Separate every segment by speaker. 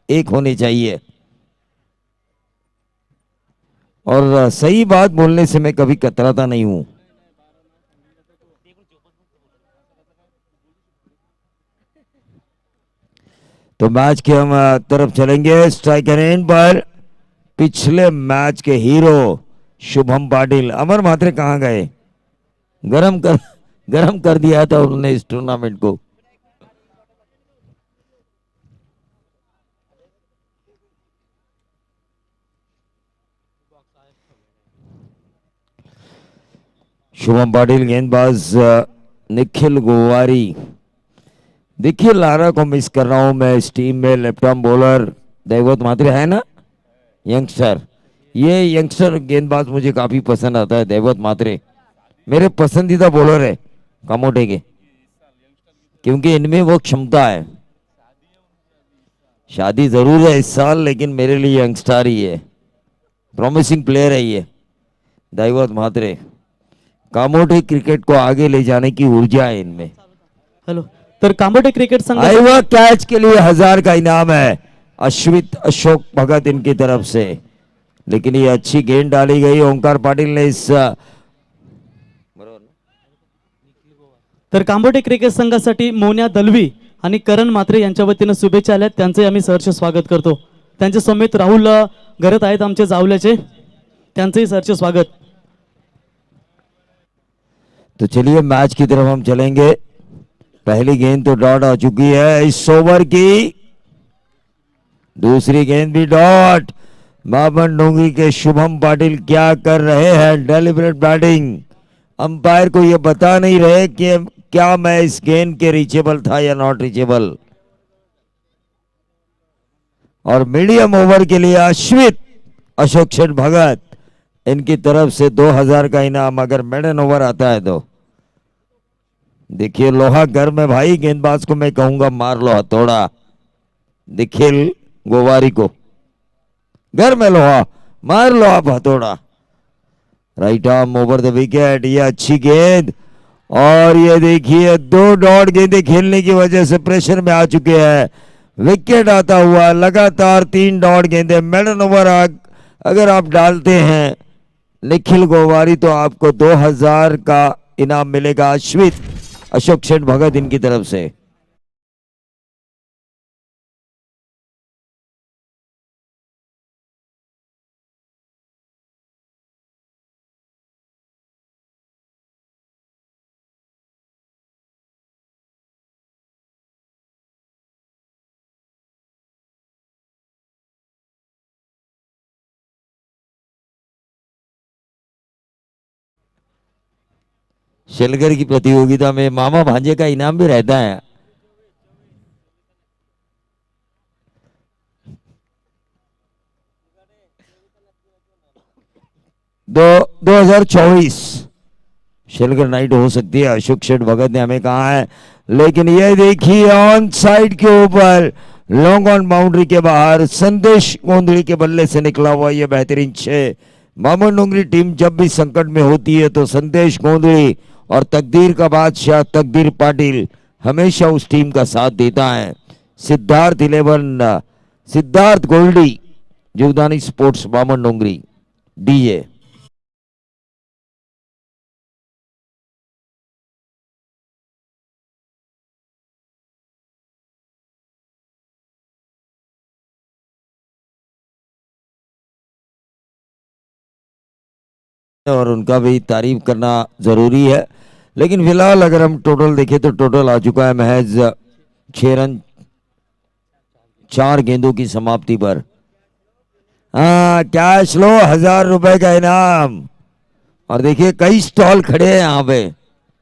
Speaker 1: एक होने चाहिए। और सही बात बोलने से मैं कभी कतराता नहीं हूं। तो मैच के हम तरफ चलेंगे। स्ट्राइकर एंड पर पिछले मैच के हीरो शुभम पाटिल। अमर मात्रे कहां गए? गरम कर गरम कर दिया था उन्होंने इस टूर्नामेंट को। शुभम पाटिल गेंदबाज निखिल गोवारी। देखिए लारा को मिस कर रहा हूं मैं इस टीम में। लेफ्ट आर्म बॉलर दैवत मात्रे है ना, यंगस्टर। ये यंगस्टर गेंदबाज मुझे काफी पसंद आता है। दैवत मात्रे मेरे पसंदीदा बॉलर है कामोटे के, क्योंकि इनमें वो क्षमता है। शादी जरूर है इस साल, लेकिन मेरे लिए यंगस्टर ही है। प्रॉमिसिंग प्लेयर है ये दैवत मात्रे। कामोटे क्रिकेट को आगे ले जाने की ऊर्जा है इनमें।
Speaker 2: हॅलो, तर कांबोटे क्रिकेट संघ
Speaker 1: आईवा कैच के लिए 1000 का इनाम है अश्वित अशोक भगत इनकी तरफ से। लेकिन ये अच्छी गेंद डाली गई ओंकार पाटिल ने इस
Speaker 2: तर कांबोटे क्रिकेट संघासाठी मोन्या दलवी आणि करण मात्रे यांच्या वतीनं शुभेच्छा आल्यात, त्यांचे आम्ही सहर्ष स्वागत करतो। त्यांच्या समेत राहुल घरत आहेत आमचे जावल्याचे, त्यांचेही सहर्ष स्वागत।
Speaker 1: तो चलिए मैच की तरफ हम चलेंगे। पहली गेंद तो डॉट आ चुकी है इस ओवर की। दूसरी गेंद भी डॉट। बामन डोंगरी के शुभम पाटिल क्या कर रहे हैं? Deliberate batting. अंपायर को यह बता नहीं रहे कि क्या मैं इस गेंद के रीचेबल था या नॉट रीचेबल। और मीडियम ओवर के लिए अश्वित अशोक शेठ भगत इनकी तरफ से 2000 का इनाम, अगर मेडन ओवर आता है तो। देखिए लोहा घर में भाई, गेंदबाज को मैं कहूंगा मार लो हथौड़ा। निखिल गोवारी को घर में लोहा, मार लो आप हथौड़ा। Right arm over the wicket. ये अच्छी गेंद, और ये देखिए 2 डॉट गेंदें खेलने की वजह से प्रेशर में आ चुके हैं। विकेट आता हुआ लगातार 3 डॉट गेंदें। मेडन ओवर अगर आप डालते हैं निखिल गोवारी तो आपको 2000 का इनाम मिलेगा अश्वित अशोक शेठ भगत इनकी तरफ से। शेलगर की प्रतियोगिता में मामा भांजे का इनाम भी रहता है। 2024 शेलगर नाइट हो सकती है, अशोक शेठ भगत ने हमें कहा है। लेकिन ये देखिए ऑन साइड के ऊपर लॉन्ग ऑन बाउंड्री के बाहर संदेश गोंधली के बल्ले से निकला हुआ ये बेहतरीन 6। मामन डोंगरी टीम जब भी संकट में होती है तो संदेश गोंधली और तकदीर का बादशाह तकदीर पाटिल हमेशा उस टीम का साथ देता है। सिद्धार्थ 11 सिद्धार्थ गोल्डी जीवदानी स्पोर्ट्स मामन डोंगरी डीजे। और उनका भी तारीफ करना जरूरी है। लेकिन फिलहाल अगर हम टोटल देखें तो टोटल आ चुका है महज 6 रन 4 गेंदों की समाप्ति पर। हाँ कैश लो 1000 रुपए का इनाम। और देखिए कई स्टॉल खड़े हैं यहाँ पे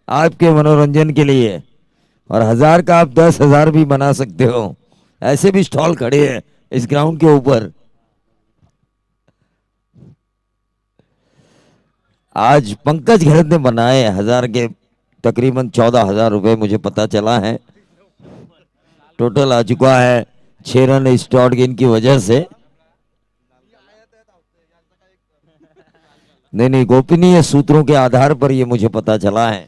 Speaker 1: आपके मनोरंजन के लिए, और 1000 का आप 10,000 भी बना सकते हो। ऐसे भी स्टॉल खड़े हैं इस ग्राउंड के ऊपर। आज पंकज घरत ने बनाए 1000 के तकरीबन 14,000 रुपए मुझे पता चला है। टोटल आ चुका है 6 रन इस डॉट गेंद की वजह से। नहीं गोपनीय सूत्रों के आधार पर ये मुझे पता चला है।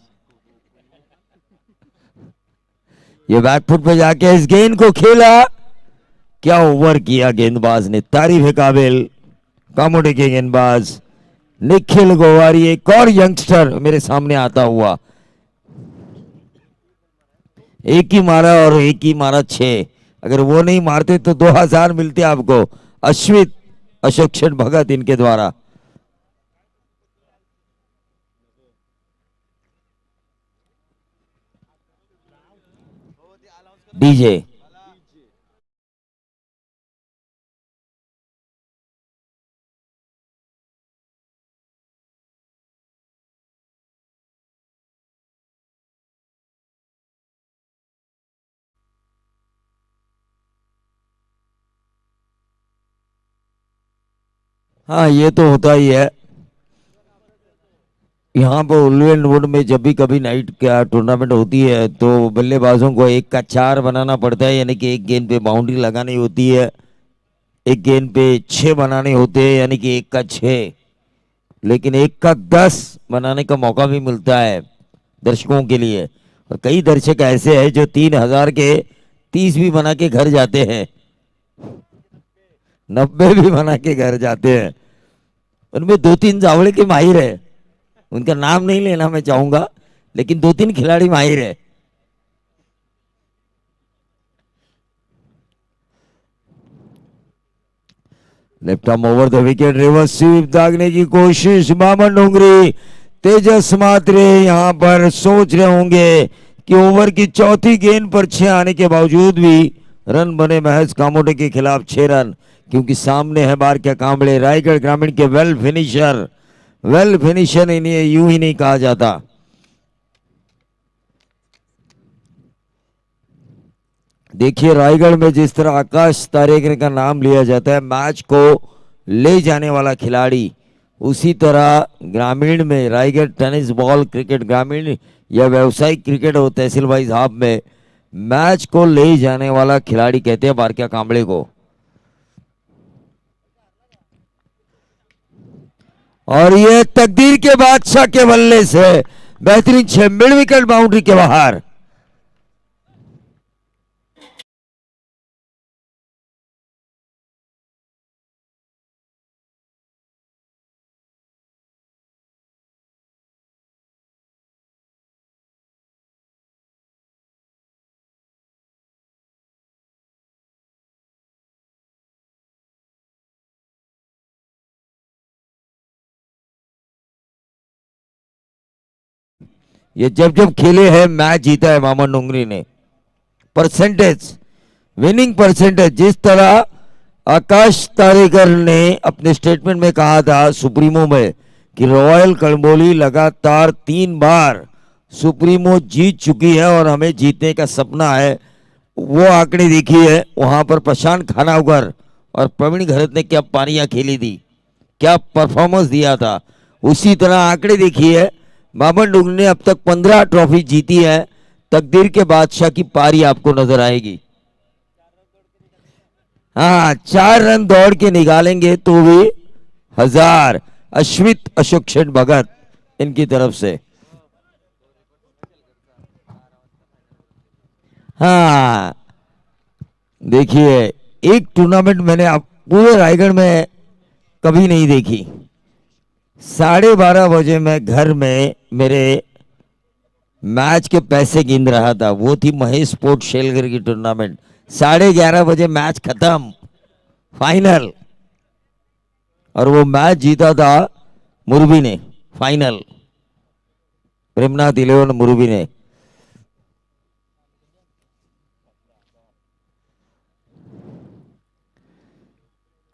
Speaker 1: ये बैकफुट पे जाके इस गेंद को खेला, क्या ओवर किया गेंदबाज ने, तारीफ है काबिल। कामोटे के गेंदबाज निखिल गोवारी, एक और यंगस्टर मेरे सामने आता हुआ, एक ही मारा और एक ही मारा 6। अगर वो नहीं मारते तो 2000 मिलते आपको। अश्वित अशोक शेठ भगत इनके द्वारा। डीजे हाँ ये तो होता ही है। यहाँ पर उल्वेन रोड में जब भी कभी नाइट का टूर्नामेंट होती है तो बल्लेबाजों को 1 का 4 बनाना पड़ता है, यानी कि एक गेंद पे बाउंड्री लगानी होती है, एक गेंद पे 6 बनाने होते हैं, यानी कि 1 का 6। लेकिन 1 का 10 बनाने का मौका भी मिलता है दर्शकों के लिए। और कई दर्शक ऐसे हैं जो 3000 के 30 भी बना के घर जाते हैं, 90 भी बना के घर जाते हैं। उनमें 2-3 जावड़े के माहिर है, उनका नाम नहीं लेना मैं चाहूंगा, लेकिन 2-3 खिलाड़ी माहिर है। Left arm over the wicket, reverse sweep दागने की कोशिश, मामन डोंगरी, तेजस मात्रे यहां पर सोच रहे होंगे कि ओवर की चौथी गेंद पर 6 आने के बावजूद भी रन बने महज कामोटे के खिलाफ 6 रन, क्योंकि सामने है बार क्या कांबड़े, रायगढ़ ग्रामीण के वेल फिनिशर इन्हें यूं ही नहीं कहा जाता। देखिए रायगढ़ में जिस तरह आकाश तारेकर का नाम लिया जाता है मैच को ले जाने वाला खिलाड़ी, उसी तरह ग्रामीण में रायगढ़ टेनिस बॉल क्रिकेट ग्रामीण या व्यावसायिक क्रिकेट हो तहसील वाइज हाफ में मैच को ले जाने वाला खिलाड़ी कहते हैं बारक्या कांबळे को। और ये तकदीर के बादशाह के बल्ले से बेहतरीन 6 मिड विकेट बाउंड्री के बाहर। ये जब जब खेले हैं मैच जीता है मामन डोंगरी ने। परसेंटेज, विनिंग परसेंटेज, जिस तरह आकाश तारेकर ने अपने स्टेटमेंट में कहा था सुप्रीमो में कि रॉयल कलंबोली लगातार 3 बार सुप्रीमो जीत चुकी है और हमें जीतने का सपना है, वो आंकड़े देखिए। वहां पर प्रशांत खानावकर और प्रवीण घरत ने क्या पारियां खेली थी, क्या परफॉर्मेंस दिया था, उसी तरह आंकड़े देखिए। मामन डोंगरी ने अब तक 15 ट्रॉफी जीती है। तकदीर के बादशाह की पारी आपको नजर आएगी। हाँ 4 रन दौड़ के निकालेंगे तो भी 1000। अश्वित अशोक शेठ भगत इनकी तरफ से। हाँ देखिए एक टूर्नामेंट मैंने आप पूरे रायगढ़ में कभी नहीं देखी। 12:30 बजे मैं घर में मेरे मैच के पैसे गिन रहा था, वो थी महेश स्पोर्ट शेलगर की टूर्नामेंट। 11:30 बजे मैच खत्म, फाइनल, और वो मैच जीता था मुरबी ने, फाइनल प्रेमनाथ 11 मुरबी ने।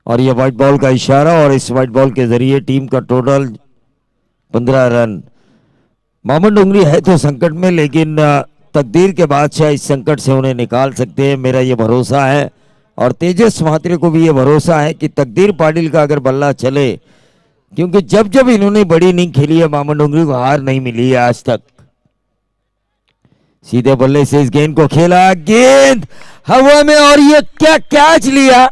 Speaker 1: और ये व्हाइट बॉल का इशारा, और इस व्हाइट बॉल के जरिए टीम का टोटल 15 रन। मामन डोंगरी है तो संकट में, लेकिन तकदीर के बादशाह इस संकट से उन्हें निकाल सकते हैं, मेरा ये भरोसा है। और तेजस महात्रे को भी ये भरोसा है कि तकदीर पाटिल का अगर बल्ला चले, क्योंकि जब जब इन्होंने बड़ी इनिंग खेली है मामन डोंगरी को हार नहीं मिली है आज तक। सीधे बल्ले से इस गेंद को खेला, गेंद हवा में, और ये क्या कैच लिया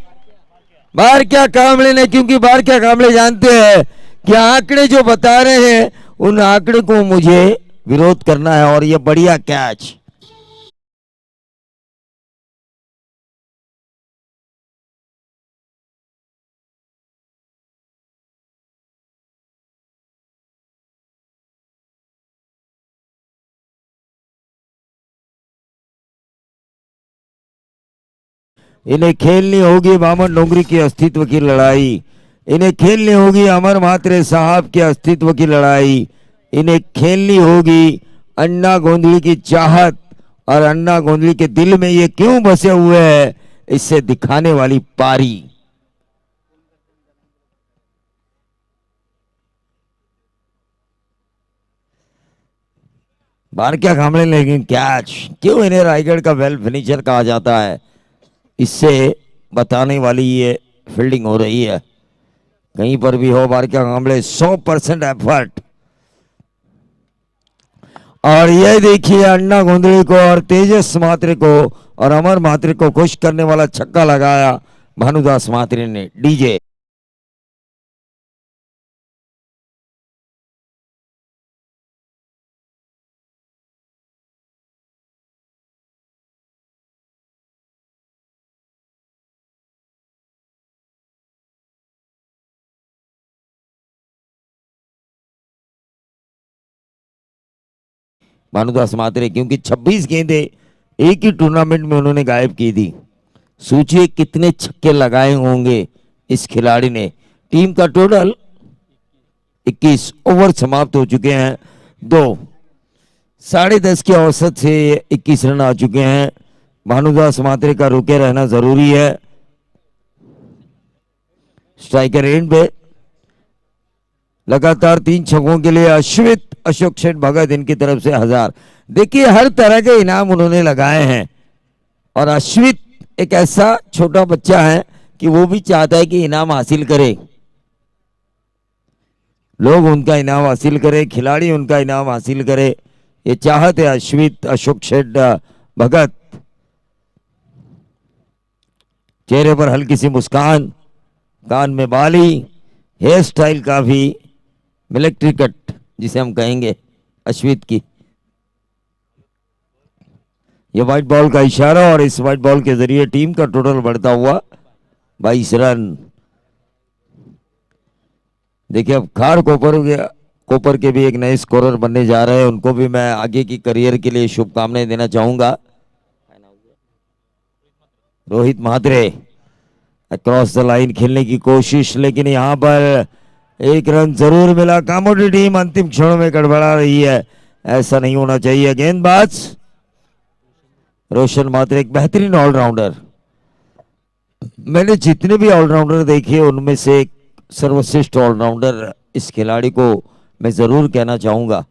Speaker 1: बार क्या कांबळे ने, क्योंकि बार क्या कांबळे जानते हैं कि आंकड़े जो बता रहे हैं उन आंकड़े को मुझे विरोध करना है, और ये बढ़िया कैच। इन्हें खेलनी होगी बामन डोंगरी की अस्तित्व की लड़ाई, इन्हें खेलनी होगी अमर म्हात्रे साहब के अस्तित्व की लड़ाई, इन्हें खेलनी होगी अन्ना गोंधली की चाहत, और अन्ना गोंधली के दिल में ये क्यों बसे हुए हैं इससे दिखाने वाली पारी। बार क्या कामड़े लेकिन कैच, क्यों इन्हें रायगढ़ का वेल फिनिशर कहा जाता है इससे बताने वाली ये फील्डिंग हो रही है। कहीं पर भी हो बार क्या कामड़े 100% एफर्ट। और ये देखिए अन्ना गोंधली को और तेजस म्हात्रे को और अमर म्हात्रे को खुश करने वाला छक्का लगाया भानुदास म्हात्रे ने। डीजे भानुदास म्हात्रे, क्योंकि 26 गेंदें एक ही टूर्नामेंट में उन्होंने गायब की थी। सोचिए कितने छक्के लगाए होंगे इस खिलाड़ी ने। टीम का टोटल 21 ओवर समाप्त हो चुके हैं। 10:30 की औसत से 21 रन आ चुके हैं। भानुदास म्हात्रे का रुके रहना जरूरी है। स्ट्राइकर एंड पे लगातार 3 छक्कों के लिए अश्वित अशोक शेठ भगत इनकी तरफ से 1000। देखिए हर तरह के इनाम उन्होंने लगाए हैं और अश्वित एक ऐसा छोटा बच्चा है कि वो भी चाहता है कि इनाम हासिल करे, लोग उनका इनाम हासिल करे, खिलाड़ी उनका इनाम हासिल करे, ये चाहत है अश्वित अशोक शेठ भगत। चेहरे पर हल्की सी मुस्कान, कान में बाली, हेयर स्टाइल का भी मिलिट्री कट जिसे हम कहेंगे अश्वित की। ये व्हाइट बॉल का इशारा और इस व्हाइट बॉल के जरिए टीम का टोटल बढ़ता हुआ 22 रन। देखिए अब खार कोपर के भी एक नए स्कोरर बनने जा रहे हैं, उनको भी मैं आगे की करियर के लिए शुभकामनाएं देना चाहूंगा। Rohit Mhatre across the line खेलने की कोशिश, लेकिन यहां पर एक रन जरूर मिला। कामोडी टीम अंतिम क्षणों में गड़बड़ा रही है, ऐसा नहीं होना चाहिए। गेंदबाज रोशन म्हात्रे एक बेहतरीन ऑलराउंडर, मैंने जितने भी ऑलराउंडर देखे उनमें से एक सर्वश्रेष्ठ ऑलराउंडर इस खिलाड़ी को मैं जरूर कहना चाहूंगा।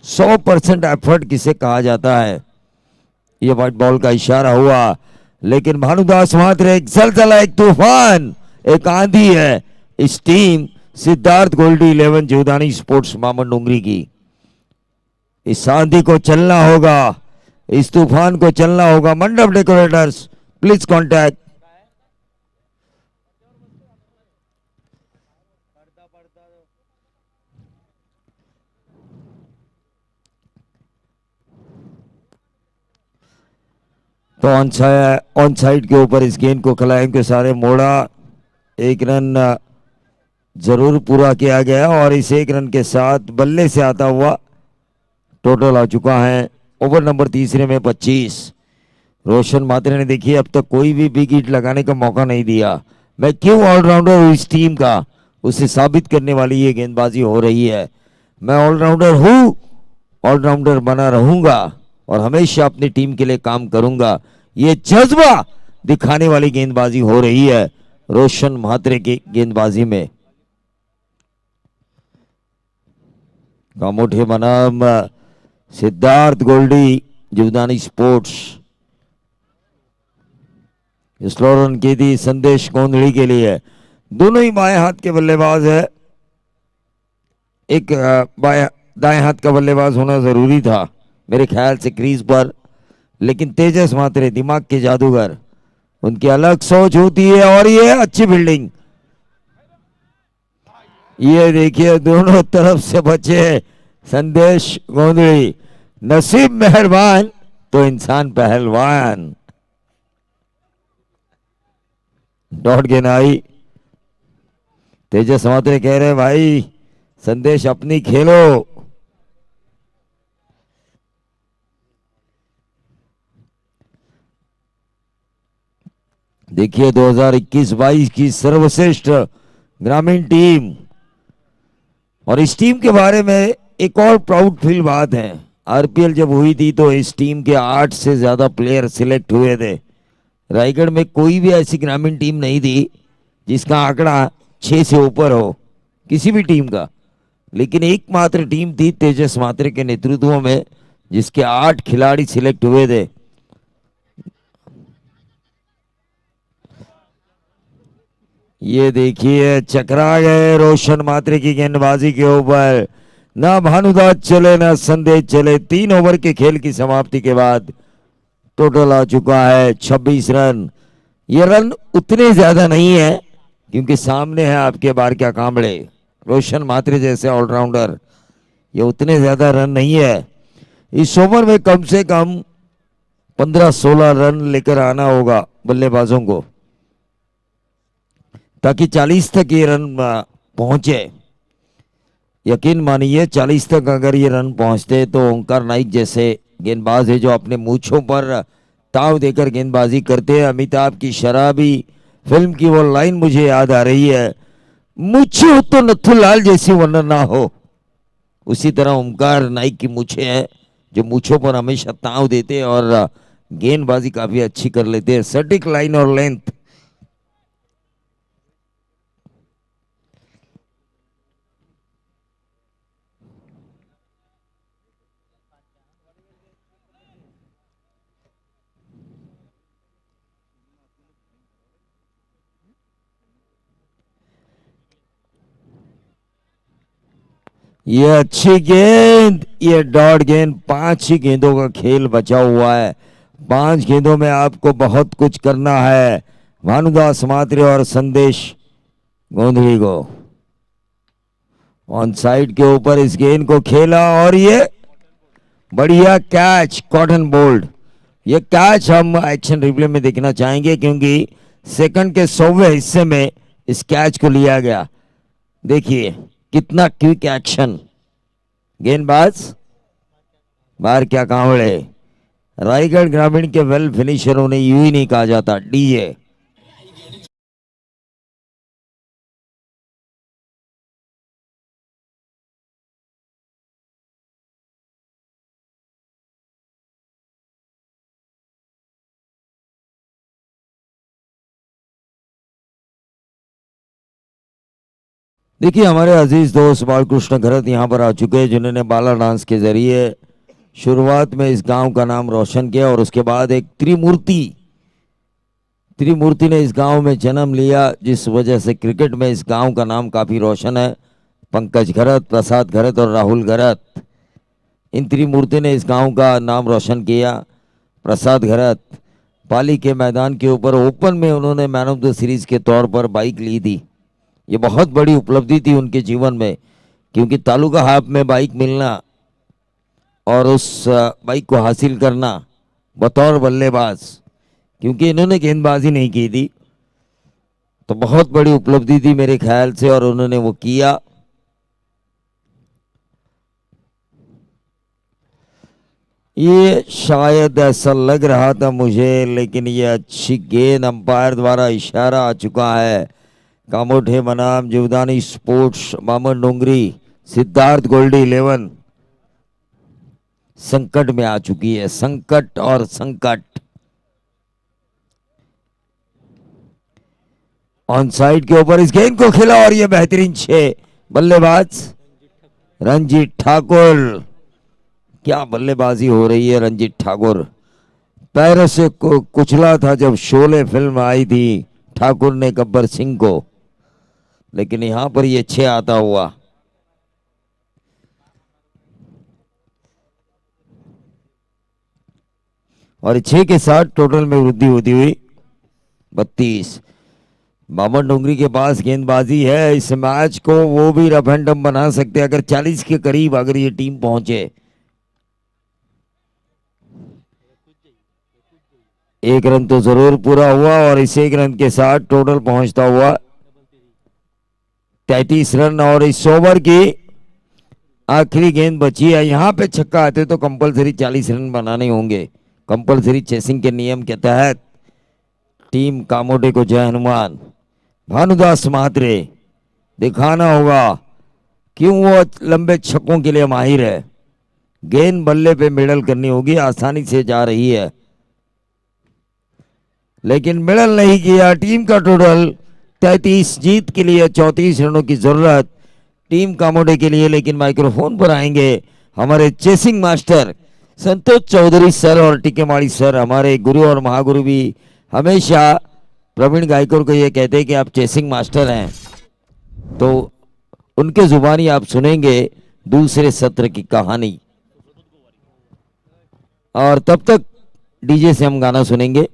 Speaker 1: 100% एफर्ट किसे कहा जाता है। यह व्हाइट बॉल का इशारा हुआ, लेकिन भानुदास म्हात्रे एक जलजला, एक तूफान, एक आंधी है इस टीम सिद्धार्थ गोल्डी 11 जीवदानी स्पोर्ट्स मामन डोंगरी की। इस आंधी को चलना होगा, इस तूफान को चलना होगा। मंडप डेकोरेटर्स प्लीज कॉन्टैक्ट। तो ऑन साइड के ऊपर इस गेंद को खिलाएं के सारे मोड़ा, एक रन जरूर पूरा किया गया और इस एक रन के साथ बल्ले से आता हुआ टोटल आ चुका है ओवर नंबर तीसरे में 25। रोशन म्हात्रे ने देखिए अब तक कोई भी बिग हिट लगाने का मौका नहीं दिया। मैं क्यों ऑलराउंडर हूं इस टीम का, उसे साबित करने वाली ये गेंदबाजी हो रही है। मैं ऑलराउंडर हूं, ऑलराउंडर बना रहूंगा और हमेशा अपनी टीम के लिए काम करूंगा, ये जज्बा दिखाने वाली गेंदबाजी हो रही है रोशन म्हात्रे की गेंदबाजी में। कामोठे बनाम Siddharth Goldy Jivdani sports. Slow run की थी संदेश गोंधली के लिए। दोनों ही बाएं हाथ के बल्लेबाज है, एक दाएं हाथ का बल्लेबाज होना जरूरी था मेरे ख्याल से क्रीज पर, लेकिन तेजस म्हात्रे दिमाग के जादूगर, उनकी अलग सोच होती है और ये अच्छी फील्डिंग। ये देखिए दोनों तरफ से बचे संदेश गोंधली, नसीब मेहरबान तो इंसान पहलवान। डॉट गेंद आई, तेजस म्हात्रे कह रहे भाई संदेश अपनी खेलो। देखिए 2021-22 की सर्वश्रेष्ठ ग्रामीण टीम, और इस टीम के बारे में एक और प्राउड फील बात है, आरपीएल जब हुई थी तो इस टीम के 8 से ज्यादा प्लेयर सिलेक्ट हुए थे। रायगढ़ में कोई भी ऐसी ग्रामीण टीम नहीं थी जिसका आंकड़ा 6 से ऊपर हो, किसी भी टीम का, लेकिन एकमात्र टीम थी तेजस मात्रे के नेतृत्व में जिसके 8 खिलाड़ी सिलेक्ट हुए थे। ये देखिए चकरा गए रोशन मात्रे की गेंदबाजी के ऊपर, ना भानुदास चले ना संदेश चले। 3 ओवर के खेल की समाप्ति के बाद टोटल आ चुका है 26 रन। ये रन उतने ज्यादा नहीं है क्योंकि सामने है आपके बार क्या कांबड़े, रोशन मात्रे जैसे ऑलराउंडर, ये उतने ज्यादा रन नहीं है। इस ओवर में कम से कम 15-16 रन लेकर आना होगा बल्लेबाजों को ताकि 40 तक ये रन पहुंचे। यकीन मानिए 40 तक अगर ये रन पहुंचते तो ओंकार नाइक जैसे गेंदबाज है जो अपने मूंछों पर ताव देकर गेंदबाजी करते हैं। अमिताभ की शराबी फिल्म की वो लाइन मुझे याद आ रही है, मूछे हो तो नथुलाल जैसी वरना ना हो। उसी तरह ओंकार नाइक की मूछे हैं जो मूछों पर हमेशा ताव देते हैं और गेंदबाजी काफी अच्छी कर लेते हैं, सटीक लाइन और लेंथ। ये अच्छी गेंद, ये डॉट गेंद। 5 ही गेंदों का खेल बचा हुआ है, 5 गेंदों में आपको बहुत कुछ करना है भानुदास मात्रे और संदेश गोंधली को। ऑन साइड के ऊपर इस गेंद को खेला और ये बढ़िया कैच, कॉटन बोल्ड। ये कैच हम एक्शन रिप्ले में देखना चाहेंगे क्योंकि सेकंड के 100वें हिस्से में इस कैच को लिया गया। देखिए कितना क्विक एक्शन, गेंदबाज बाहर क्या कांवड़े। रायगढ़ ग्रामीण के वेल फिनिशर उन्हें यूं ही नहीं कहा जाता, डीए। देखिए हमारे अजीज दोस्त बालकृष्ण घरत यहाँ पर आ चुके हैं जिन्होंने बाला डांस के जरिए शुरुआत में इस गांव का नाम रोशन किया और उसके बाद एक त्रिमूर्ति ने इस गांव में जन्म लिया जिस वजह से क्रिकेट में इस गांव का नाम काफी रोशन है। पंकज घरत, प्रसाद घरत और राहुल घरत, इन त्रिमूर्ति ने इस गांव का नाम रोशन किया। प्रसाद घरत पाली के मैदान के ऊपर ओपन में उन्होंने मैन ऑफ द सीरीज के तौर पर बाइक ली थी। ये बहुत बड़ी उपलब्धि थी उनके जीवन में क्योंकि तालुका हाफ में बाइक मिलना और उस बाइक को हासिल करना बतौर बल्लेबाज, क्योंकि इन्होंने गेंदबाजी नहीं की थी, तो बहुत बड़ी उपलब्धि थी मेरे ख्याल से और उन्होंने वो किया। ये शायद ऐसा लग रहा था मुझे, लेकिन ये अच्छी गेंद, अंपायर द्वारा इशारा आ चुका है। कामोठे बनाम जीवदानी स्पोर्ट्स बामन डोंगरी सिद्धार्थ गोल्डी 11 संकट में आ चुकी है, संकट और संकट। ऑन साइड के ऊपर इस गेंद को खेला और यह बेहतरीन 6, बल्लेबाज रंजीत ठाकुर। क्या बल्लेबाजी हो रही है रंजीत ठाकुर, पैरों से कुचला था जब शोले फिल्म आई थी ठाकुर ने गब्बर सिंह को, लेकिन यहां पर ये 6 आता हुआ। और 6 के साथ टोटल में वृद्धि होती हुई 32। बामन डोंगरी के पास गेंदबाजी है, इस मैच को वो भी रफ एंड टफ बना सकते अगर 40 के करीब अगर ये टीम पहुंचे। एक रन तो जरूर पूरा हुआ और इस 1 रन के साथ टोटल पहुंचता हुआ 33 रन। और इस ओवर की आखिरी गेंद बची है, यहां पे छक्का आते तो कंपलसरी 40 रन बनाने होंगे, कंपलसरी चेसिंग के नियम के तहत। टीम कामोटे को जय हनुमान। भानुदास महात्रे, दिखाना होगा क्यों वो लंबे छक्कों के लिए माहिर है। गेंद बल्ले पे मिडल करनी होगी, आसानी से जा रही है लेकिन मिडल नहीं किया। टीम का टोटल 33, जीत के लिए 34 रनों की जरूरत टीम कामोटे के लिए। लेकिन माइक्रोफोन पर आएंगे हमारे चेसिंग मास्टर संतोष चौधरी सर और टीकेमाड़ी सर, हमारे गुरु और महागुरु भी हमेशा प्रवीण गायकर को ये कहते हैं कि आप चेसिंग मास्टर हैं, तो उनके जुबानी आप सुनेंगे दूसरे सत्र की कहानी। और तब तक डीजे से हम गाना सुनेंगे।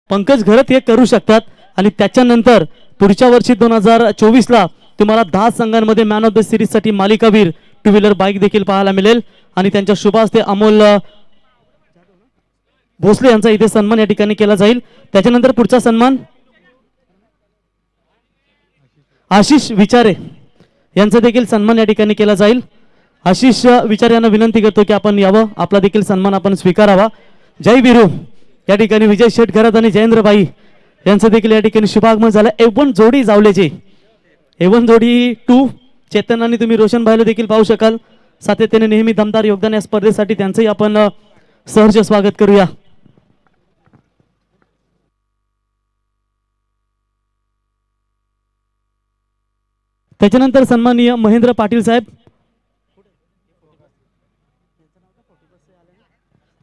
Speaker 2: पंकज घरत हे करू शकतात आणि त्याच्यानंतर पुढच्या वर्षी 2024 ला तुम्हाला 10 संघांमध्ये मॅन ऑफ द सिरीज साठी मालिकावीर टू व्हीलर बाईक देखील पाहायला मिळेल आणि त्यांच्या शुभ हस्ते अमोल भोसले यांचा इथे सन्मान या ठिकाणी केला जाईल। त्याच्यानंतर पुढचा सन्मान आशिष विचारे यांचा देखील सन्मान या ठिकाणी केला जाईल। आशिष विचारे यांना विनंती करतो की आपण यावं, आपला देखील सन्मान आपण स्वीकारावा। जय वीरू या ठिकाणी विजय शेठ घरात आणि जयेंद्रबाई यांचं देखील या ठिकाणी शुभागमन झालं। एवन जोडी जावलेची, एवन जोडी 2 चेतन आणि तुम्ही रोशन भाईला देखील पाहू शकाल। सातत्याने नेहमी दमदार योगदान या स्पर्धेसाठी त्यांचंही आपण सहर्ष स्वागत करूया। त्याच्यानंतर सन्माननीय महेंद्र पाटील साहेब,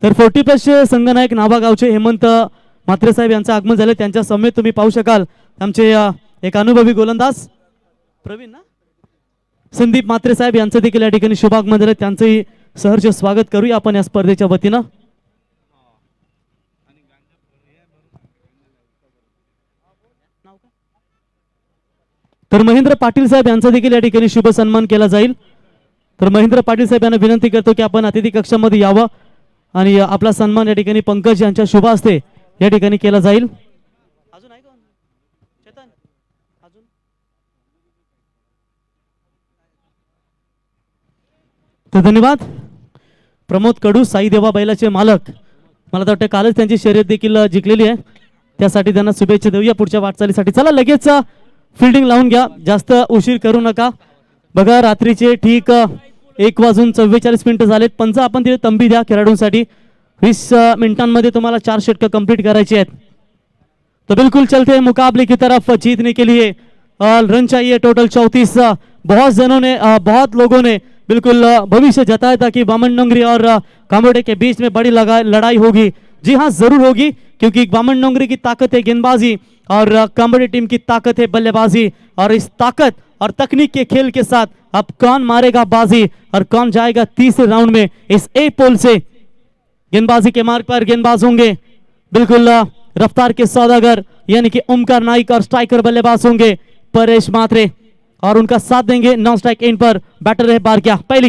Speaker 2: तर 40+ संघनायक नाभागावचे हेमंत म्हात्रे साहेब यांचं आगमन झाले। त्यांच्या समेत तुम्ही पाहू शकाल आमचे एक अनुभवी गोलंदाज प्रवीण संदीप म्हात्रे साहेब यांचं देखील या ठिकाणी शुभागमन झालं। त्यांचंही सहर्ष स्वागत करूया आपण या स्पर्धेच्या वतीनं। तर महेंद्र पाटील साहेब यांचा देखील या ठिकाणी शुभ सन्मान केला जाईल। तर महेंद्र पाटील साहेब यांना विनंती करतो की आपण अतिथी कक्षामध्ये यावं आणि आपला सन्मान या ठिकाणी पंकज यांच्या शुभ हस्ते या ठिकाणी केला जाईल। अजून आहे का चेतन? अजून तर धन्यवाद। प्रमोद कडू साई देवा बैलाचे मालक, मला तर वाटतं कालच त्यांची शर्यत देखील जिंकलेली आहे, त्यासाठी त्यांना शुभेच्छा देऊया पुढच्या वाटचालीसाठी। चला लगेच फिल्डिंग लावून घ्या, जास्त उशीर करू नका। बघा रात्रीचे ठीक 1:44 झालेत। पंच आपण तिथे तंबी द्या खेळाडूंसाठी, 20 मिनिटांमध्ये तुम्हाला 4 षटक कंप्लीट करायचे आहेत। तो बिल्कुल चलते हैं मुकाबले की तरफ जीतने के लिए रन चाहिए टोटल 34। बहुत लोगों ने बिल्कुल भविष्य जताया था कि बामन नोंगरी और कामोटे के बीच में बड़ी लड़ाई होगी। जी हाँ जरूर होगी, क्योंकि बामन नोंगरी की ताकत है गेंदबाजी और कामोटे टीम की ताकत है बल्लेबाजी। और इस ताकत और तकनीक के खेल के साथ अब कौन मारेगा बाजी और कौन जाएगा तीसरे राउंड में, इस ए पोल से गेंदबाजी के मार्ग पर गेंदबाज होंगे बिल्कुल रफ्तार के सौदागर यानी कि ओमकार नाइक, और स्ट्राइकर बल्लेबाज होंगे परेश मात्रे और उनका साथ देंगे नॉन स्ट्राइक एंड पर बैटर है बारक्या। पहली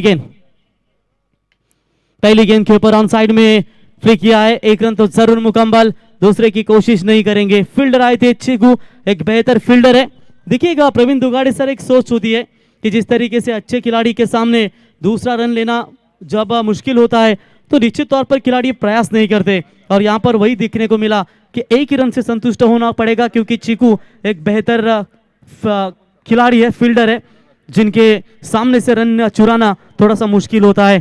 Speaker 2: गेंद के ऊपर ऑन साइड में फ्लिक किया है, 1 रन तो जरूर मुकम्मल, दूसरे की कोशिश नहीं करेंगे। फील्डर आए थे चिकू, एक बेहतर फील्डर है। देखिएगा प्रवीण दुगाड़े सर, एक सोच होती है कि जिस तरीके से अच्छे खिलाड़ी के सामने दूसरा रन लेना जब मुश्किल होता है तो निश्चित तौर पर खिलाड़ी प्रयास नहीं करते, और यहाँ पर वही देखने को मिला कि 1 ही रन से संतुष्ट होना पड़ेगा, क्योंकि चिकू एक बेहतर खिलाड़ी है, फील्डर है, जिनके सामने से रन चुराना थोड़ा सा मुश्किल होता है।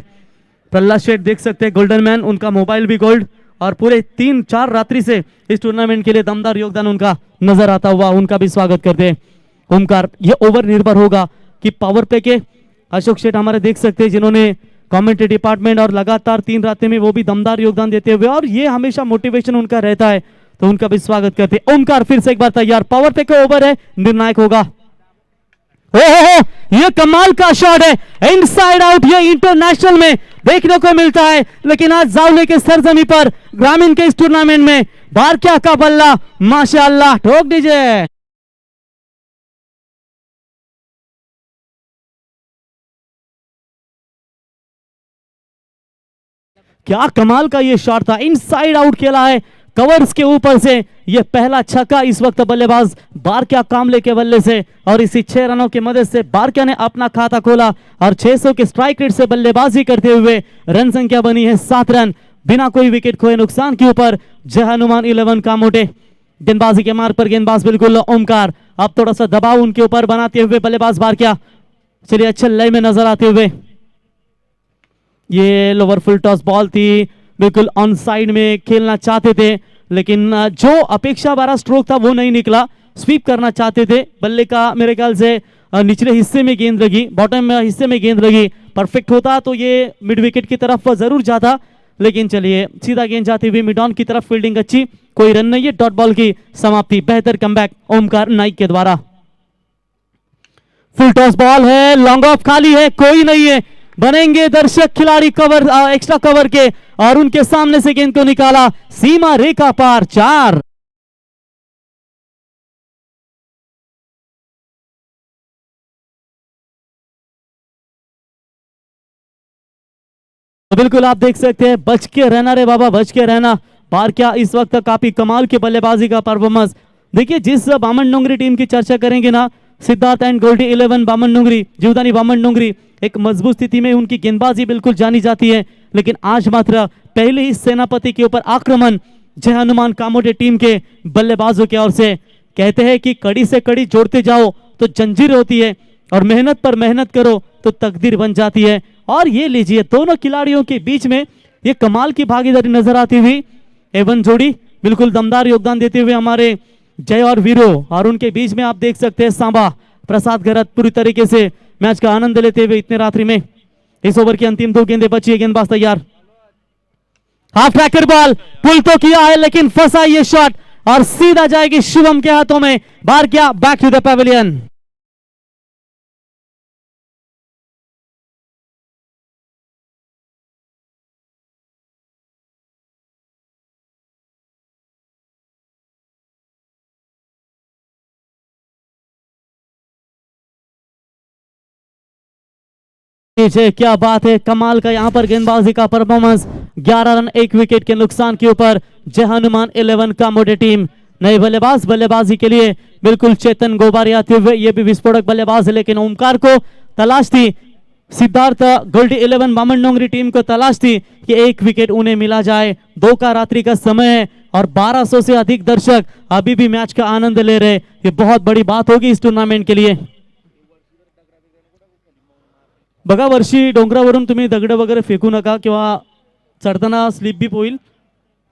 Speaker 2: प्रहलाद शेठ देख सकते हैं गोल्डन मैन, उनका मोबाइल भी गोल्ड, और पूरे 3-4 रात्रि से इस टूर्नामेंट के लिए दमदार योगदान उनका नजर आता हुआ, उनका भी स्वागत करते हैं। ओमकार, ये ओवर निर्भर होगा कि पावर पे के अशोक शेठ हमारे देख सकते हैं जिन्होंने कमेंट्री डिपार्टमेंट और लगातार 3 रातें में वो भी दमदार योगदान देते हुए, और ये हमेशा मोटिवेशन उनका रहता है, तो उनका भी स्वागत करते हैं। ओमकार फिर से एक बार तैयार, पावर पे का ओवर है, निर्णायक होगा। ओहो, ये कमाल का शॉट है, इनसाइड आउट, ये इंटरनेशनल में देखने को मिलता है, लेकिन आज जावले के सरजमी पर ग्रामीण के इस टूर्नामेंट में बारक्या का बल्ला माशाअल्लाह ठोक दीजिए। क्या कमाल का ये शॉट था, इनसाइड आउट खेला है कवर्स के ऊपर से, ये पहला छक्का इस वक्त बल्लेबाज बारक्या कामले के बल्ले से, और इसी 6 रनों की मदद से बारक्या ने अपना खाता खोला और 600 के स्ट्राइक रेट से बल्लेबाजी करते हुए रन संख्या बनी है 7 रन बिना कोई विकेट खोए नुकसान के ऊपर। जय हनुमान 11 कामोटे, गेंदबाजी के मार्ग पर गेंदबाज बिल्कुल ओमकार, अब थोड़ा सा दबाव उनके ऊपर बनाते हुए बल्लेबाज बारक्या, चलिए अच्छे लय में नजर आते हुए। ये लोअर फुल टॉस बॉल थी, बिल्कुल ऑन साइड में खेलना चाहते थे, लेकिन जो अपेक्षा वाला स्ट्रोक था वो नहीं निकला, स्वीप करना चाहते थे, बल्ले का मेरे ख्याल से निचले हिस्से में गेंद लगी, बॉटम हिस्से में गेंद लगी, परफेक्ट होता तो ये मिड विकेट की तरफ जरूर जाता, लेकिन चलिए सीधा गेंद जाती हुई मिड ऑन की तरफ, फील्डिंग अच्छी, कोई रन नहीं है, डॉट बॉल की समाप्ति, बेहतर कमबैक ओमकार नाइक के द्वारा। फुल टॉस बॉल है, लॉन्ग ऑफ खाली है, कोई नहीं है, बनेंगे दर्शक खिलाड़ी कवर एक्स्ट्रा कवर के, और उनके सामने से गेंद को निकाला सीमा रेखा पार, 4। तो बिल्कुल आप देख सकते हैं, बच के रहना रे बाबा, बच के रहना। बारक्या इस वक्त काफी कमाल के बल्लेबाजी का परफॉर्मेंस, देखिए जिस बामन डोंगरी टीम की चर्चा करेंगे ना, सिद्धार्थ एंड गोल्डी 11 बामन डोंगरी, जीवदानी बामन डोंगरी, एक मजबूत स्थिति में उनकी गेंदबाजी बिल्कुल जानी जाती है, लेकिन आज मात्र पहले ही सेनापति के ऊपर आक्रमण जय हनुमान कामोटे टीम के बल्लेबाजों की ओर से। कहते हैं कि कड़ी से कड़ी जोड़ते जाओ तो जंजीर होती है, और मेहनत पर मेहनत करो तो तकदीर बन जाती है। और ये लीजिए दोनों खिलाड़ियों के बीच में ये कमाल की भागीदारी नजर आती हुई, एवन जोड़ी बिल्कुल दमदार योगदान देते हुए हमारे जय और वीरो, और उनके बीच में आप देख सकते हैं सांबा प्रसाद गरत पूरी तरीके से मैच का आनंद लेते हुए इतने रात्रि में। इस ओवर की अंतिम 2 गेंदें बची है, गेंदबाज तैयार, हाफ ट्रैकर बॉल, पुल तो किया है लेकिन फंसा ये शॉट, और सीधा जाएगी शुभम के हाथों में। बारक्या बैक टू द पैवेलियन। क्या बात है, कमाल का यहाँ पर गेंदबाजी का परफॉर्मेंस, 11 रन 1 विकेट के नुकसान के ऊपर जय हनुमान 11 कामोटे टीम। नए बल्लेबाज बल्लेबाजी के लिए बिल्कुल चेतन गोबारी आते हुए, ये भी विस्फोटक बल्लेबाज है, लेकिन ओमकार को तलाश थी, सिद्धार्थ गोल्डी 11 बामन डोंगरी टीम को तलाश थी कि 1 विकेट उन्हें मिला जाए। 2 का रात्रि का समय है और 1200 से अधिक दर्शक अभी भी मैच का आनंद ले रहे, ये बहुत बड़ी बात होगी इस टूर्नामेंट के लिए। बघा, वर्षी डोंगरावरून तुम्ही दगड वगैरे फेकू नका किंवा चढताना स्लिप बी होईल,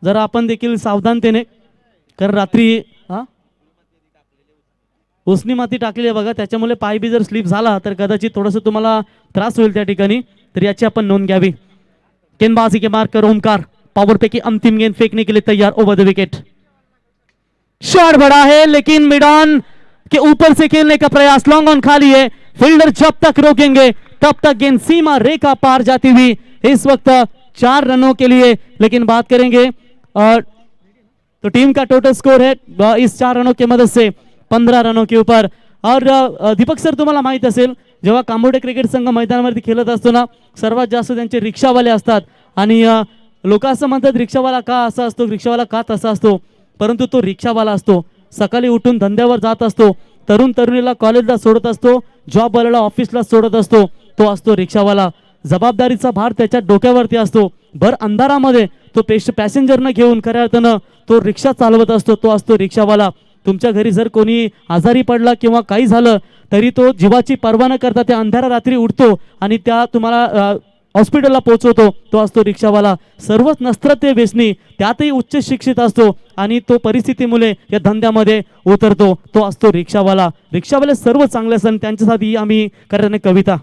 Speaker 2: जरा आपण देखील सावधानतेने, कारण रात्री उसनी माती टाकलेली आहे बघा, त्याच्यामुळे पाय बी जर स्लिप झाला तर कदाचित थोडंसं तुम्हाला त्रास होईल त्या ठिकाणी, तर याची आपण नोंद घ्यावी। गेंदबाजी के मार्क कर ओमकार, पावर पे की अंतिम गेंद फेंकने के लिए तैयार, ओवर द विकेट, शॉट बड़ा है लेकिन मिड ऑन के ऊपर से खेलने का प्रयास, लॉन्ग ऑन खाली है, फील्डर जब तक रोकेंगे तब तक गेंद सीमा रेखा पार जाती हुई इस वक्त 4 रनों के लिए। लेकिन बात करेंगे तो टीम का टोटल स्कोर है इस 4 रनों की मदद से 15 रनों के ऊपर। और दीपक सर, तुम्हाला माहित असेल, जेव्हा कांबोडे क्रिकेट संघ मैदानावरती खेळत असतो ना, सर्वात जास्त त्यांचे रिक्षावाले असतात, आणि लोक असं म्हणतात रिक्षावाला का असा असतो, रिक्षावाला का तसा असतो, परंतु तो रिक्षावाला असतो, सकाळी उठून धंद्यावर जात असतो, तरुण तरुणीला कॉलेजला सोडत असतो, जॉब वाल्याला ऑफिसला सोडत असतो, तो असतो रिक्षावाला। जबाबदारीचा भार त्याच्या डोक्यावरती असतो, भर अंधारामध्ये तो पॅसेंजरना घेऊन खऱ्या अर्थानं तो रिक्षा चालवत असतो, तो असतो रिक्षावाला। तुमच्या घरी जर कोणी आजारी पडला किंवा काही झालं तरी तो जीवाची पर्वा न करता त्या अंधारा रात्री उठतो आणि त्या तुम्हाला हॉस्पिटलला पोहोचवतो तो असतो रिक्षावाला. सर्वच नसतात ते व्यसनी, त्यातही उच्च शिक्षित असतो आणि तो परिस्थितीमुळे या धंद्यामध्ये उतरतो तो असतो रिक्षावाला. रिक्षावाले सर्व चांगले असतात, त्यांच्यासाठी आम्ही करणे कविता.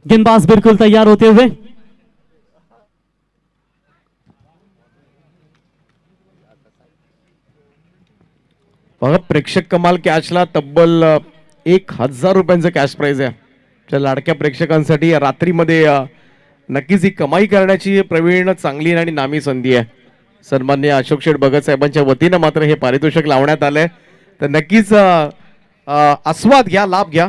Speaker 2: गेंदबाज बिल्कुल तैयार होते हुए
Speaker 3: बघा प्रेक्षक कमाल कॅचला तब्बल 1000 रुपयांचं कॅश प्राइज आहे. त्या लाडक्या प्रेक्षकांसाठी या रात्रीमध्ये नक्कीच ही कमाई करण्याची प्रवीण चांगली आणि नामी संधी आहे. सन्मान्य अशोक शेठ भगत साहेबांच्या वतीनं मात्र हे पारितोषिक लावण्यात आलंय, तर नक्कीच आस्वाद घ्या, लाभ घ्या.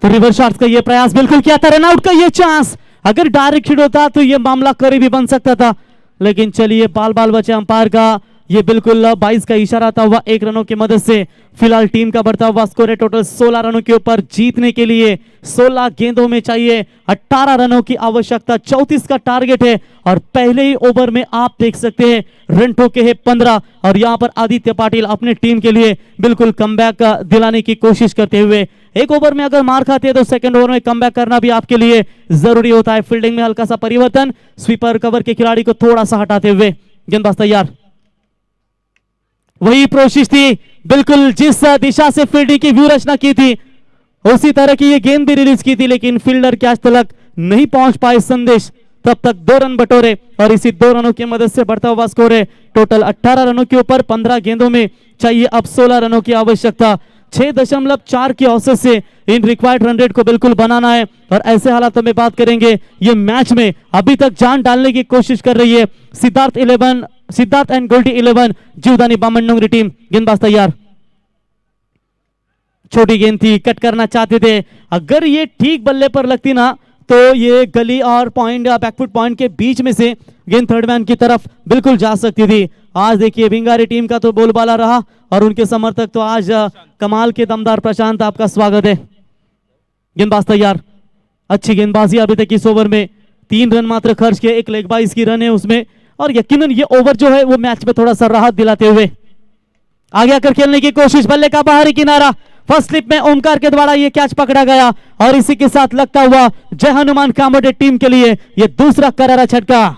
Speaker 2: तो रिवर्स शॉट का ये प्रयास बिल्कुल किया था, रन आउट का ये चांस, अगर डायरेक्ट हिट होता तो ये मामला करीबी बन सकता था, लेकिन चलिए बाल बाल बचे अंपायर का ये बिल्कुल 22 का इशारा आता हुआ 1 रनों की मदद से फिलहाल टीम का बढ़ता हुआ स्कोर है टोटल 16 रनों के ऊपर. जीतने के लिए 16 गेंदों में चाहिए 18 रनों की आवश्यकता, 34 का टारगेट है और पहले ही ओवर में आप देख सकते हैं रन ठोके हैं 15 और यहाँ पर आदित्य पाटिल अपने टीम के लिए बिल्कुल कमबैक दिलाने की कोशिश करते हुए. एक ओवर में अगर मार खाते हैं तो सेकंड ओवर में कमबैक करना भी आपके लिए जरूरी होता है. फील्डिंग में हल्का सा परिवर्तन, स्वीपर कवर के खिलाड़ी को थोड़ा सा हटाते हुए. गेंदबाज तैयार, वही कोशिश थी बिल्कुल जिस दिशा से फील्डिंग की व्यू रचना की थी उसी तरह की ये गेंद भी रिलीज की थी, लेकिन फील्डर कैच तक नहीं पहुंच पाए. संदेश तब तक 2 रन बटोरे और इसी 2 रनों की मदद से बढ़ता हुआ स्कोर है टोटल 18 रनों के ऊपर. 15 गेंदों में चाहिए अब 16 रनों की आवश्यकता. 6.4 की औसत से इन रिक्वायर्ड रन रेट को बिल्कुल बनाना है और ऐसे हालातों में बात करेंगे ये मैच में अभी तक जान डालने की कोशिश कर रही है सिद्धार्थ एंड गोल्डी 11 जीवदानी बामनडोंगरी टीम. गेंदबाज तैयार, छोटी गेंद थी, कट करना चाहते थे, अगर ये ठीक बल्ले पर लगती ना तो ये गली और पॉइंट या बैकफुट पॉइंट के बीच में से गेंद थर्ड मैन की तरफ बिल्कुल जा सकती थी. आज देखिए भिंगारी टीम का तो बोलबाला रहा और उनके समर्थक तो आज कमाल के दमदार. प्रशांत आपका स्वागत है. गेंदबाज तैयार, अच्छी गेंदबाजी अभी तक इस ओवर में 3 रन मात्र खर्च किए, एक लेग बाइस की रन है उसमें और यकीनन ये ओवर जो है वो मैच में थोड़ा सा राहत दिलाते हुए आगे आकर खेलने की कोशिश. बल्ले का बाहरी किनारा, फर्स्ट स्लिप में ओमकार के द्वारा ये कैच पकड़ा गया और इसी के साथ लगता हुआ जय हनुमान कामोडे टीम के लिए ये दूसरा करारा झटका.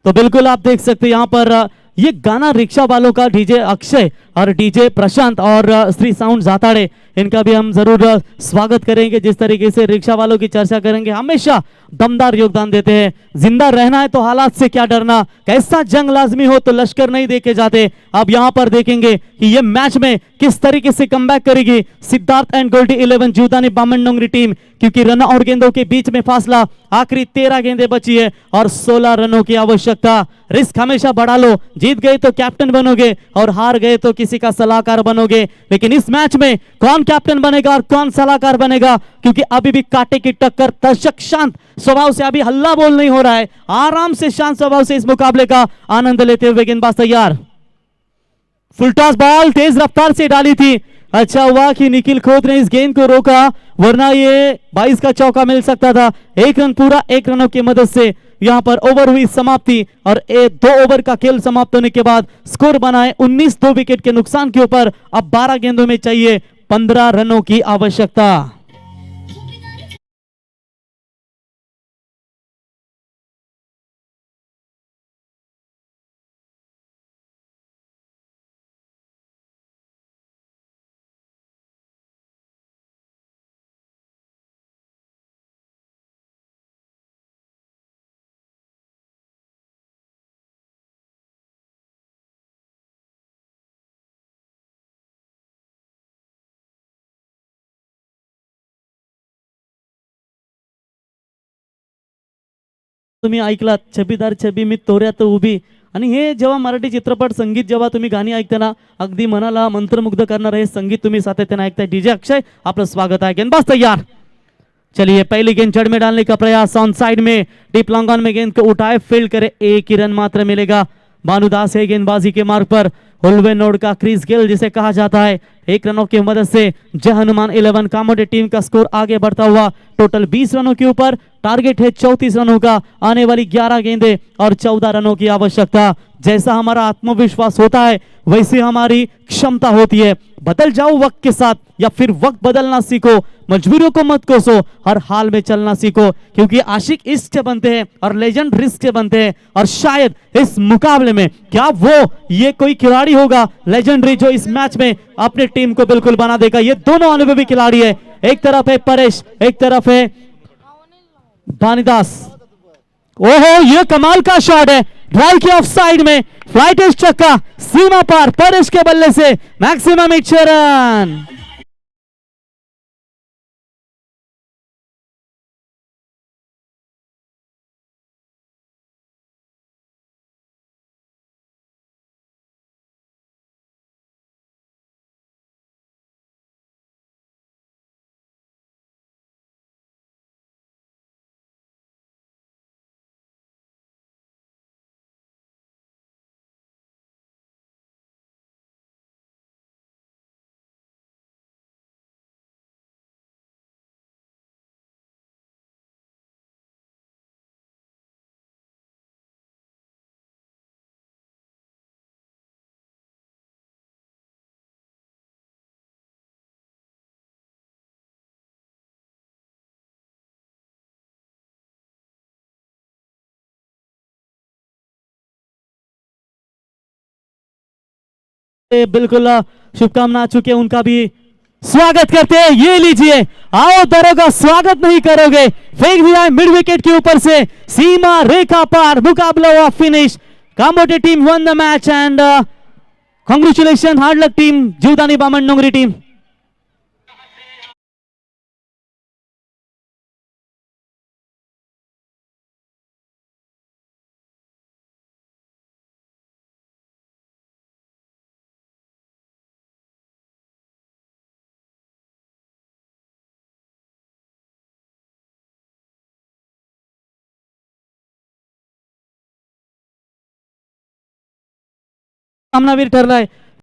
Speaker 2: तो बिल्कुल आप देख सकते हैं यहाँ पर ये गाना रिक्शा वालों का डीजे अक्षय और डीजे प्रशांत और श्री साउंड जाताड़े, इनका भी हम जरूर स्वागत करेंगे. जिस तरीके से रिक्शा वालों की चर्चा करेंगे, हमेशा दमदार योगदान देते हैं. जिंदा रहना है तो हालात से क्या डरना, कैसा जंग लाजमी हो तो लश्कर नहीं देखे जाते. अब यहाँ पर देखेंगे कि ये मैच में किस तरीके से कमबैक करेगी सिद्धार्थ एंड गोल्डी 11 जीवदानी बामनडोंगरी टीम, क्योंकि रन और गेंदों के बीच में फासला आखिरी 13 गेंदें बची है और 16 रनों की आवश्यकता. रिस्क हमेशा बढ़ा लो, जीत गए तो कैप्टन बनोगे और हार गए तो किसी का सलाहकार बनोगे, लेकिन इस मैच में कौन कैप्टन बनेगा और कौन सलाहकार बनेगा, क्योंकि अभी भी कांटे की टक्कर. दर्शक शांत स्वभाव से, अभी हल्ला बोल नहीं हो रहा है, आराम से शांत स्वभाव से इस मुकाबले का आनंद लेते हुए. गेंदबाज तैयार, फुल टॉस बॉल तेज रफ्तार से डाली थी. अच्छा हुआ कि निखिल खोत ने इस गेंद को रोका, वरना ये 22 का चौका मिल सकता था. 1 रन पूरा 1 रनों की मदद से यहां पर ओवर हुई समाप्ति और 2 ओवर का खेल समाप्त होने के बाद स्कोर बना है 19. 2 विकेट के नुकसान के ऊपर अब 12 गेंदों में चाहिए 15 रनों की आवश्यकता. तुम्ही ऐकलात छबीदार छबी मी तोऱ्यात उभी, आणि हे जेव्हा मराठी चित्रपट संगीत जेव्हा तुम्ही गाणी ऐकताना अगदी मनाला मंत्रमुग्ध करणार हे संगीत तुम्ही सातत्याने ऐकताय. डीजे अक्षय आपलं स्वागत आहे. गेंदबाज तयार, चलिए पहली गेंद जड़ में डालने का प्रयास ऑन साइड में, डीप लॉन्ग ऑन में गेंद को उठाए फील्ड करे, एक ही रन मात्र मिलेगा। भानुदास है गेंदबाजी के मार्ग पर, हुलवे नोड का क्रीज गिल जिसे कहा जाता है। एक रनों की मदद से जय हनुमान 11 कामोडे टीम का स्कोर आगे बढ़ता हुआ टोटल 20 रनों के ऊपर। टारगेट है 34 रनों का, आने वाली 11 गेंदें और 14 रनों की आवश्यकता। जैसा हमारा आत्मविश्वास होता है वैसी हमारी क्षमता होती है। बदल जाओ वक्त के साथ या फिर वक्त बदलना सीखो, मजबूरियों को मत कोसो, हर हाल में चलना सीखो, क्योंकि आशिक इश्क से बनते हैं और लेजेंड रिस्क से बनते हैं। और शायद इस मुकाबले में क्या वो ये कोई खिलाड़ी होगा लेजेंडरी जो इस मैच में अपनी टीम को बिल्कुल बना देगा। ये दोनों अनुभवी खिलाड़ी है, एक तरफ है परेश, एक तरफ है भानुदास। ओहो ये कमाल का शॉट है, ड्राइव के ऑफ साइड में, फ्लाइट छक्का, सीमा पार, परेश के बल्ले से मैक्सिमम 6 रन। बिल्कुल शुभकामना चुके उनका भी स्वागत करते हैं। ये लीजिए, आओ दरोगा स्वागत नहीं करोगे, फेंक दिया है मिड विकेट के ऊपर से, सीमा रेखा पार, मुकाबला हुआ finish. Kamothe team won the match and congratulation, hard luck team, Jivdani बामन नोंगरी टीम। सामनावीर ठरलाय